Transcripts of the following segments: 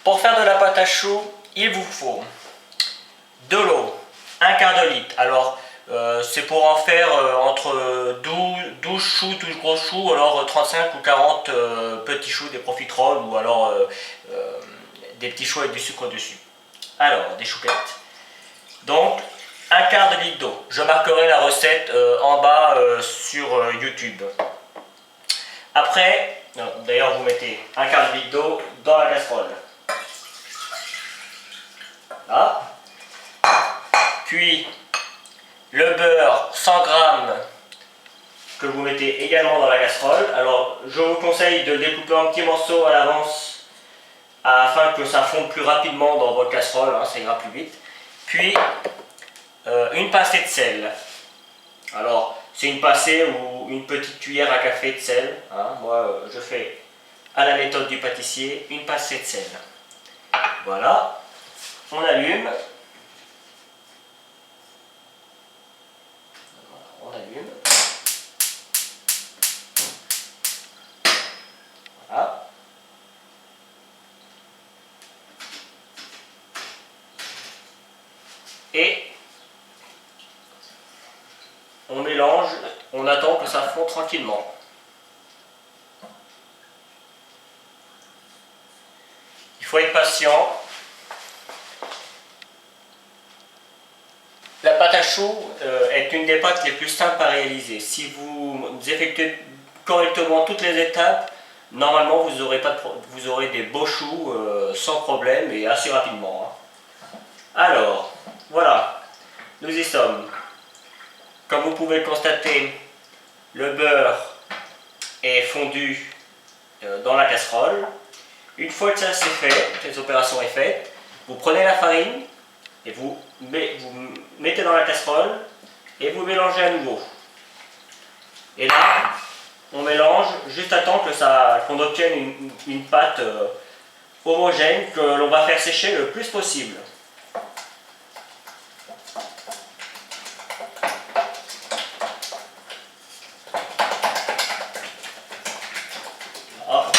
Pour faire de la pâte à choux, il vous faut de l'eau, un quart de litre. Alors, c'est pour en faire entre 12 choux, 12 gros choux, alors 35 ou 40 petits choux, des profiteroles ou alors des petits choux avec du sucre dessus. Alors, des chouquettes. Donc, un quart de litre d'eau. Je marquerai la recette en bas sur YouTube. Après, d'ailleurs vous mettez un quart de litre d'eau dans la casserole. Là. Puis le beurre 100 grammes que vous mettez également dans la casserole. Alors je vous conseille de le découper en petits morceaux à l'avance afin que ça fonde plus rapidement dans votre casserole, hein, ça ira plus vite. Puis une pincée de sel. Alors c'est une pincée ou une petite cuillère à café de sel. Hein. Moi je fais à la méthode du pâtissier une pincée de sel. Voilà, on allume. On allume. Voilà. Et on mélange, on attend que ça fonde tranquillement. Il faut être patient. La pâte à choux est une des pâtes les plus simples à réaliser. Si vous effectuez correctement toutes les étapes, normalement vous aurez des beaux choux sans problème et assez rapidement. Hein. Alors, voilà, nous y sommes. Comme vous pouvez le constater, le beurre est fondu dans la casserole. Une fois que ça c'est fait, cette opération est faite, vous prenez la farine et vous mettez dans la casserole et vous mélangez à nouveau. Et là, on mélange juste à temps qu'on obtienne une pâte homogène que l'on va faire sécher le plus possible. Voilà.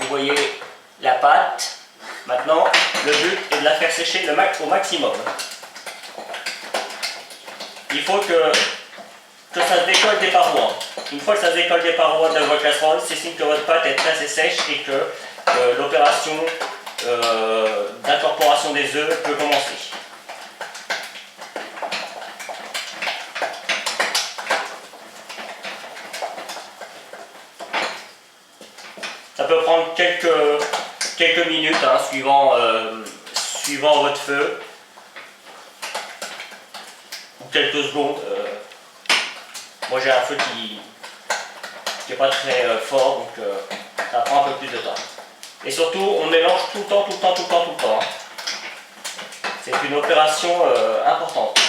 Vous voyez la pâte. Maintenant, le but est de la faire sécher au maximum. Il faut que ça se décolle des parois. Une fois que ça se décolle des parois de votre casserole, c'est signe que votre pâte est assez sèche et que l'opération d'incorporation des œufs peut commencer. Ça peut prendre quelques minutes, hein, suivant votre feu, ou quelques secondes. Moi j'ai un feu qui n'est pas très fort, donc ça prend un peu plus de temps. Et surtout, on mélange tout le temps. C'est une opération importante.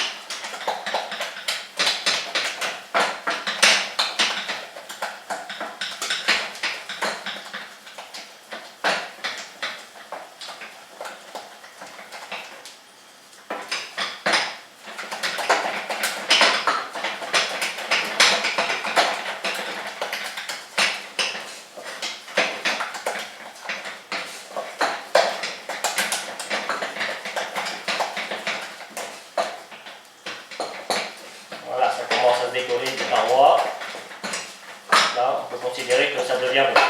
Voilà, ça commence à se décoller des parois. Là, on peut considérer que ça devient bon.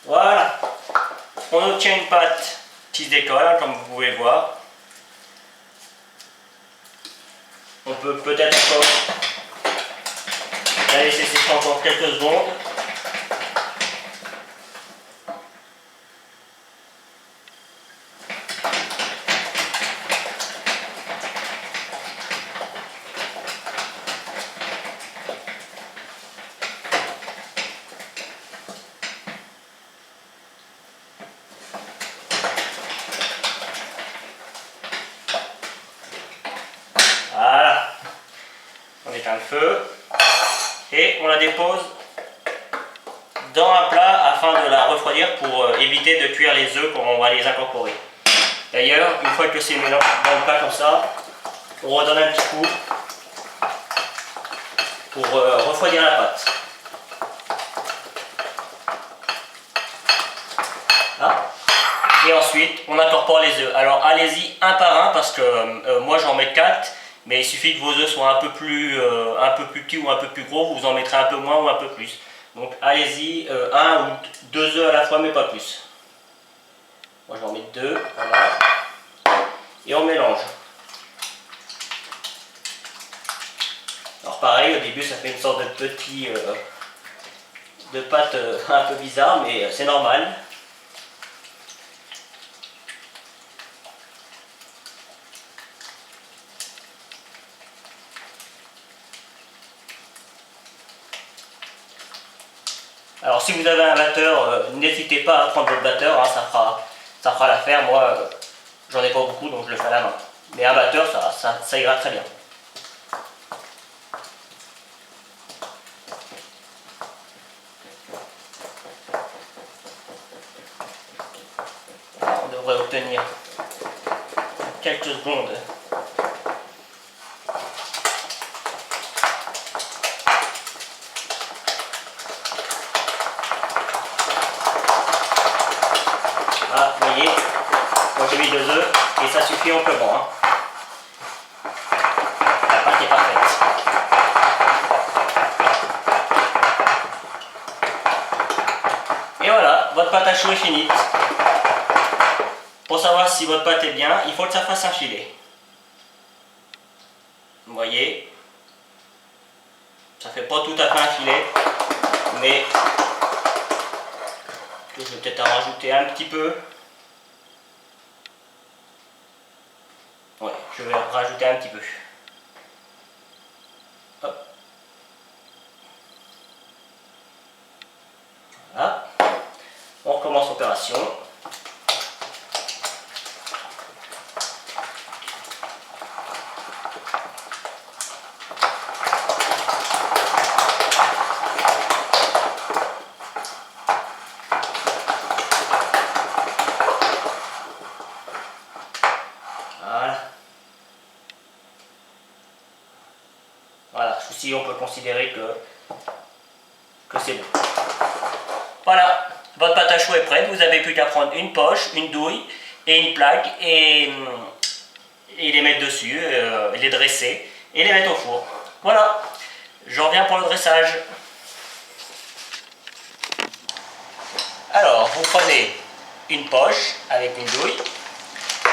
Voilà, on obtient une pâte qui se décolle, hein, comme vous pouvez voir. On peut peut-être encore la laisser sécher encore quelques secondes. on la dépose dans un plat afin de la refroidir pour éviter de cuire les œufs quand on va les incorporer. D'ailleurs, une fois que c'est mélangé dans le plat comme ça, on redonne un petit coup pour refroidir la pâte. Là. Et ensuite, on incorpore les œufs. Alors allez-y un par un parce que moi j'en mets 4, mais il suffit que vos œufs soient un peu plus petits ou un peu plus gros, vous en mettrez un peu moins ou un peu plus. Donc allez-y, 1 ou 2 œufs à la fois, mais pas plus. Moi je vais en mettre 2, voilà. Et on mélange. Alors pareil, au début ça fait une sorte de petit de pâte un peu bizarre, mais c'est normal. Alors si vous avez un batteur, n'hésitez pas à prendre votre batteur, hein, ça fera l'affaire. Moi, j'en ai pas beaucoup, donc je le fais à la main. Mais un batteur, ça ira très bien. Alors, on devrait obtenir quelques secondes. Voilà, vous voyez, moi j'ai mis 2 œufs et ça suffit amplement. Hein. La pâte est parfaite. Et voilà, votre pâte à choux est finie. Pour savoir si votre pâte est bien, il faut que ça fasse un filet. Vous voyez, ça fait pas tout à fait un filet, mais je vais peut-être en rajouter un petit peu. Ouais, je vais en rajouter un petit peu. Hop. Voilà. On recommence l'opération. Voilà, ici on peut considérer que c'est bon. Voilà, votre pâte à choux est prête, vous n'avez plus qu'à prendre une poche, une douille et une plaque et les mettre dessus, les dresser et les mettre au four. Voilà, j'en reviens pour le dressage. Alors, vous prenez une poche avec une douille.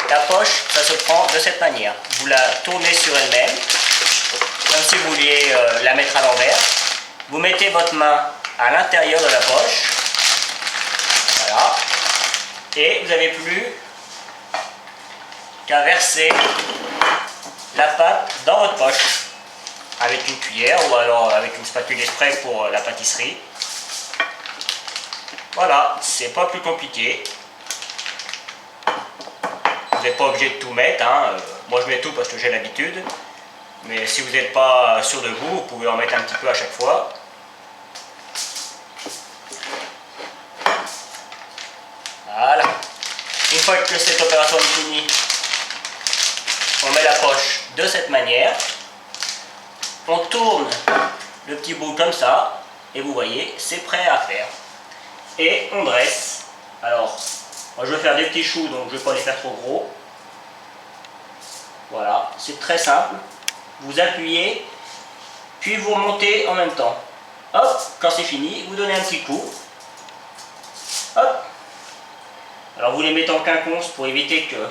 La poche, ça se prend de cette manière. Vous la tournez sur elle-même, comme si vous vouliez la mettre à l'envers. Vous mettez votre main à l'intérieur de la poche. Voilà. Et vous n'avez plus qu'à verser la pâte dans votre poche. Avec une cuillère ou alors avec une spatule exprès pour la pâtisserie. Voilà, c'est pas plus compliqué. Vous n'êtes pas obligé de tout mettre, hein. Moi je mets tout parce que j'ai l'habitude. Mais si vous n'êtes pas sûr de vous, vous pouvez en mettre un petit peu à chaque fois. Voilà. Une fois que cette opération est finie, on met la poche de cette manière. On tourne le petit bout comme ça. Et vous voyez, c'est prêt à faire. Et on dresse. Alors, moi je vais faire des petits choux, donc je ne vais pas les faire trop gros. Voilà, c'est très simple. Vous appuyez, puis vous remontez en même temps. Hop, quand c'est fini, vous donnez un petit coup. Hop. Alors vous les mettez en quinconce pour éviter que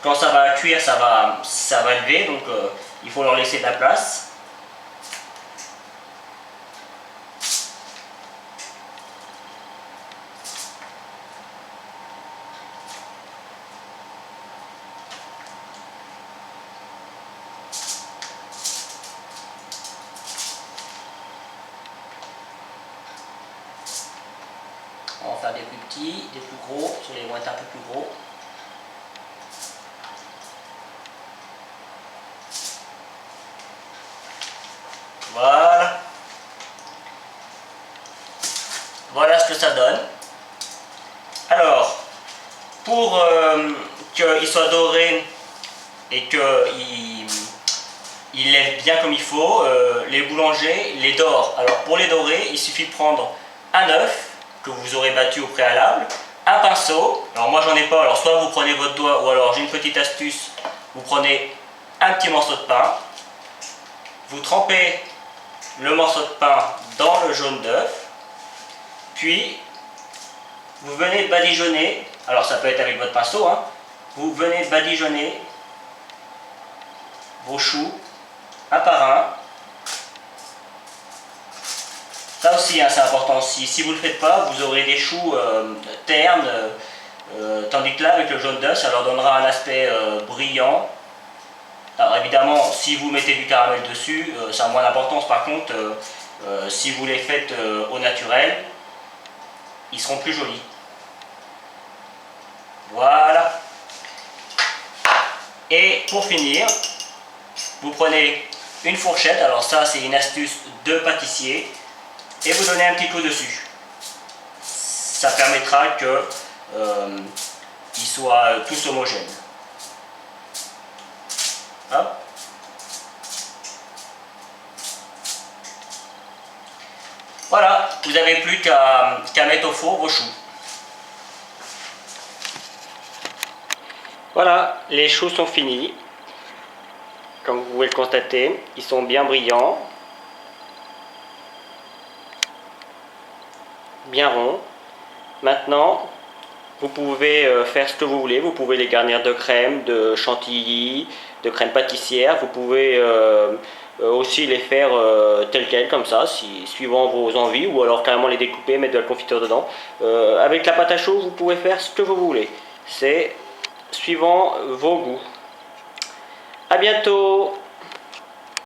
quand ça va cuire, ça va lever, donc il faut leur laisser de la place. On va faire des plus petits, des plus gros, ceux-là vont être un peu plus gros. Voilà ce que ça donne. Alors, pour qu'il soit doré et qu'il lève bien comme il faut, les boulangers les dorent. Alors pour les dorer, il suffit de prendre un œuf que vous aurez battu au préalable, un pinceau, alors moi j'en ai pas, alors soit vous prenez votre doigt ou alors j'ai une petite astuce, vous prenez un petit morceau de pain, vous trempez le morceau de pain dans le jaune d'œuf, puis vous venez badigeonner, alors ça peut être avec votre pinceau, hein, vous venez badigeonner vos choux un par un. Ça aussi, hein, c'est important. Si vous ne le faites pas, vous aurez des choux ternes, tandis que là, avec le jaune d'œuf, ça leur donnera un aspect brillant. Alors évidemment, si vous mettez du caramel dessus, ça a moins d'importance. Par contre, si vous les faites au naturel, ils seront plus jolis. Voilà. Et pour finir, vous prenez une fourchette, alors ça c'est une astuce de pâtissier, et vous donnez un petit coup dessus. Ça permettra que ils soient tous homogènes. Hop. Voilà, vous n'avez plus qu'à mettre au four vos choux. Voilà, les choux sont finis. Comme vous pouvez le constater, ils sont bien brillants, bien ronds. Maintenant, vous pouvez faire ce que vous voulez. Vous pouvez les garnir de crème, de chantilly, de crème pâtissière. Vous pouvez aussi les faire tels quels, comme ça, suivant vos envies, ou alors carrément les découper, mettre de la confiture dedans. Avec la pâte à choux, vous pouvez faire ce que vous voulez. C'est suivant vos goûts. À bientôt!